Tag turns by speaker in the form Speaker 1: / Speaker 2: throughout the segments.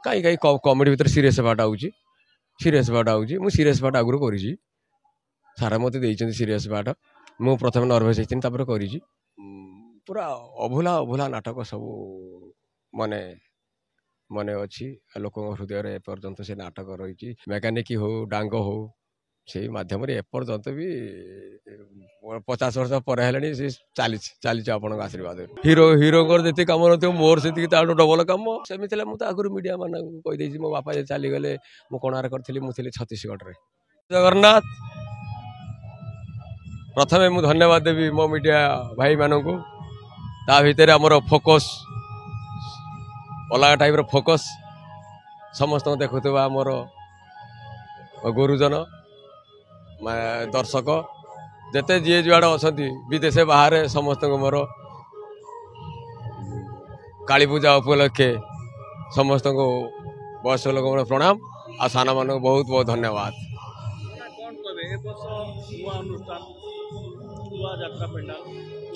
Speaker 1: कहीं कहीं कमेडी भितर सीरीयस पार्ट आउची सीरीयस पार्ट आउची मु सीरीयस पार्ट आगुरी करिछि सारा मते देइछन सीरीयस पार्ट मु प्रथम नर्वस हेतिन तापर करिछि पूरा अभुला अभुला नाटक सब मने मने अच्छी लोक हृदय एपर्यंत से नाटक रही मेकानिक हो डांग हो से माध्यम एपर्यंत भी 50 वर्ष पर चली चली आपण आशीर्वाद हीरो हीरो जी कम न मोर से डबल कम सेमती मुझे आगुरी मीडिया मान कहीदे मो बापा चलीगले मु कोणार करी मुझे छत्तीसगढ़ जगन्नाथ प्रथमे मु धन्यवाद देवी मो मीडिया भाई मानू ता भितर आमर फोकस अलग टाइप फोकस समस्त देखुवा आमर गुरुजन दर्शक जिते जी जुआड़े अच्छा विदेश बाहर समस्त मोर काली पूजा उपलक्षे समस्त को बयस्क लोक प्रणाम आ सान मान बहुत बहुत धन्यवाद।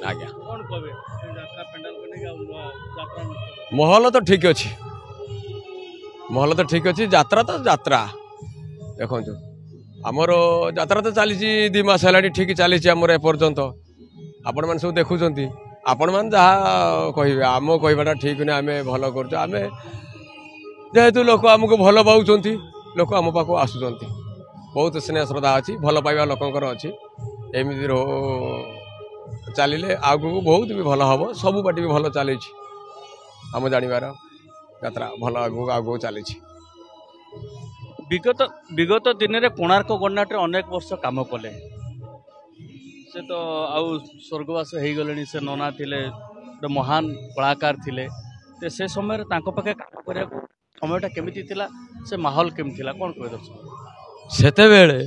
Speaker 1: आज्ञा महल तो ठीक अच्छी महल तो ठीक अच्छी यात्रा तो यात्रा देखो आमर यात्रा तो चली 2 मास है ठीक चली आमर एपर्यंत आपण मैंने सब देखुं आपण मैंने जहाँ कहे आम कहवाटा ठीक नहीं आम भल कर जेहेतु लोक आमको भल पाँच लोक आम पाक आसुँच बहुत स्नेह श्रद्धा अच्छी भल पाइबा लोकंर अच्छी एमती रो चलिए आगू बहुत भी भल हम सबू बाटी भी भल चली आम जानिबार यात्रा भल आगू आगू चली
Speaker 2: विगत विगत दिन में कोणार्क गणनाट्य अनेक वर्ष काम कले से तो आउ स्वर्गवास हो गले से नना थिले महान कलाकार थिले ते से समय पाखे काम करने समयटा केमिति थिला से माहौल केमिति थिला कोन कह दर्शक
Speaker 1: सेतेबेले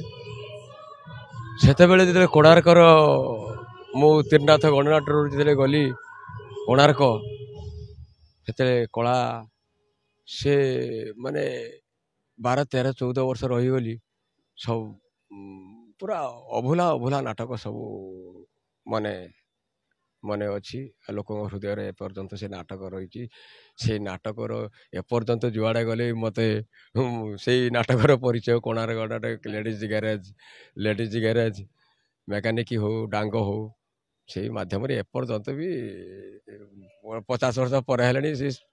Speaker 1: जिते कोणार्कर मु त्रिनाथ गणनाट्य जिते गली कोणार्क से कला से माने 12, 13, 14 वर्ष रहीगली सब पूरा अभुला अभुला नाटक सब मने मने अच्छी लोक हृदय एपर्यंत से नाटक रही से नाटकर एपर्यंत जुआड़े गले मते से नाटकर परिचय कोणार्क गणनाट्य लेडीज गैरेज मेकानिक हो डांग हो से माध्यम एपर्यंत भी 50 वर्ष पर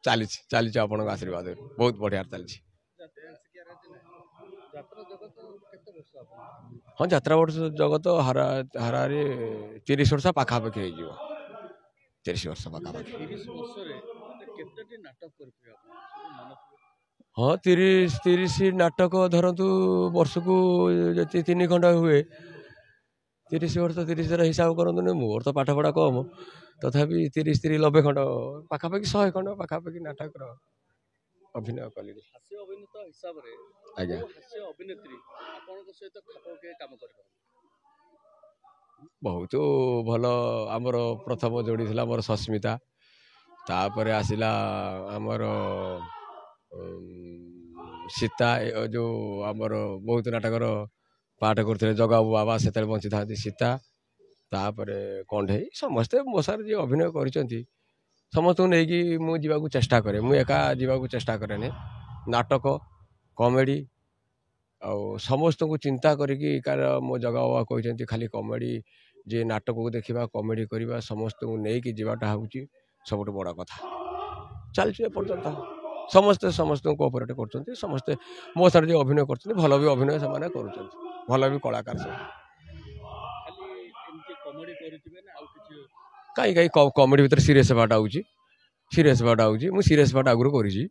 Speaker 1: चली चली आपण आशीर्वाद बहुत बढ़िया चली हाँ यात्रा वर्ष जगत हारे 30 वर्ष पाखापाखि हो 30 वर्ष पाखापाखि हाँ 30 नाटक धरतु वर्ष को 3 खंड हुए 30 वर्ष 30 हिसाब करते मोर तो पाठ पढ़ा कम तथापि 30 90 खंड पाखापाखि 100 खंड पाखापाखि नाटक अभिनय कली आज्ञा बहुत भल आमर प्रथम जोड़ी थी आमर सस्मिता तापर आसला आमर सीता जो आमर बहुत नाटकर पाठ करते जगाबू बाबा से बंची था सीता तापर कंढे समस्ते मो सार जी अभिनय कर समस्त नहीं मुझे चेष्टा करे मु एका जावाक चेष्टा करे नाटक कॉमेडी आ समस्त को चिंता करिकी कार मो जगह बाबा कहते खाली कॉमेडी जे नाटक को देखा कॉमेडी करवा समस्त को लेकिन जीवाटा हूँ सब बड़ कथा चलती पर्यंत समस्ते समस्त को कोऑपरेट कर समस्ते मो सारे जो अभिनय कर भल भी अभिनय से कर भल भी कलाकार सब कहीं कहीं कमेडी भितर सीरीयस पार्ट आउची मु सीरीयस पार्ट आगुरी करिछि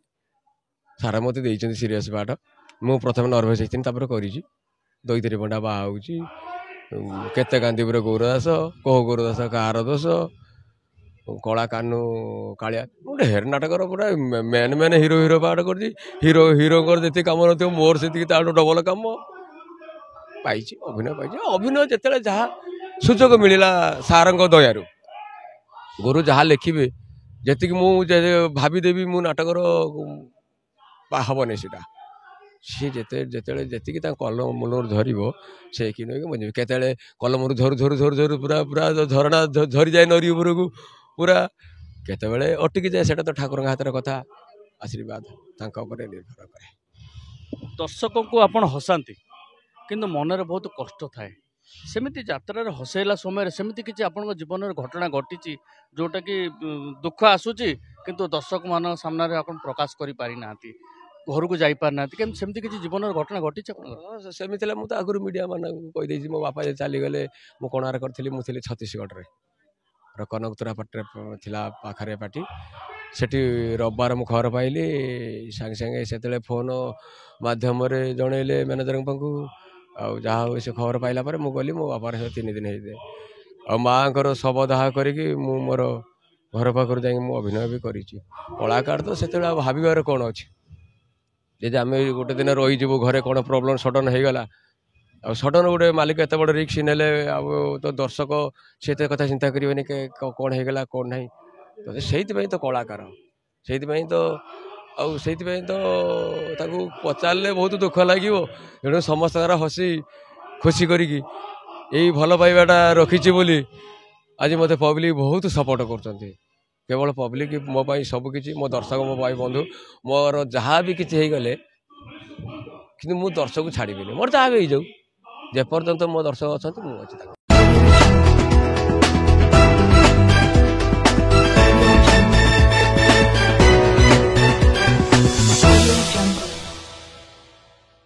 Speaker 1: सारा मते देइछन सीरीयस पार्ट मु प्रथम नर्वस हेतिन तापर करिछि दैतरी पंडा बा होउची केते गांधीपुर गौरदास कह गौरदास कार दोष कला कानू कालिया गोटे हेर नाटकर पूरा main main hero hero part कर हीरो हीरो जी कम न मोर से डबल कम पाई अभिनय जिते जहाँ सुजोग मिलला सार दयारू गुरु जहाँ लिखे जी मुझे भावीदेवी मु नाटकर हेनी सीटा सी जी कलम मूल धर से कि मुझे केत कलम झरु झरु झरु झरु पूरा पूरा झरणा झरी जाए नरी उपरक पूरा केत अटकी जाए से तो ठाकुर हाथ कथा आशीर्वाद तांका उपरे निर्भर करे।
Speaker 2: दर्शकों को आपण हसाती किंतु मनरे बहुत कष्ट थाए सेमिति यात्रा हसैला समय सेमिति किछि आपन जीवन में घटना घटी जोटा कि दुख आसूची किंतु दर्शक मान सामने आपण प्रकाश करि पारि नांती घर को जाई पार नांती केम सेमिति किछि जीवन में घटना घटी
Speaker 1: सेमिति मु तो आगुरी मीडिया मान कहि देछि मो बापा जे चली गले मु कोणार करथिली मु थिली छत्तीसगढ़ रे कनकतुरा पट्टे थिला पाखरे पार्टी सेठी रविवार मु खबर पाइली सांगे सांगे सेतले फोन माध्यम जनइले मैनेजर पाखु जहाँ हो से खबर पाइला पर मु गली मो बापार 3 दिन होते आ माँ शवदाह करके मु मोर घर पाखर जा अभिनय भी करी कलाकार तो से भावार कौन अच्छे आम गोटे दिन रहीजु घरे कौन प्रोब्लेम सडन हो गला आ सडन गोटे मालिक एत बड़ रिक्स ने तो दर्शक से कथा चिंता करेनि कौन हो गला कौन ना तो से तो कलाकार से तो ताकू पचारे बहुत दुख लगे तेणु समस्त हसी खुशी करी यही भल पाइबाटा रखी बोली आज मत पब्लिक बहुत सपोर्ट कर केवल पब्लिक मो सबकि मो दर्शक मो भाई बंधु मोर जहाँ भी किसी गले कि मु दर्शक छाड़बी मोर जहाँ भी हो जाऊ जेपर्यंत मो दर्शक अच्छा मुझे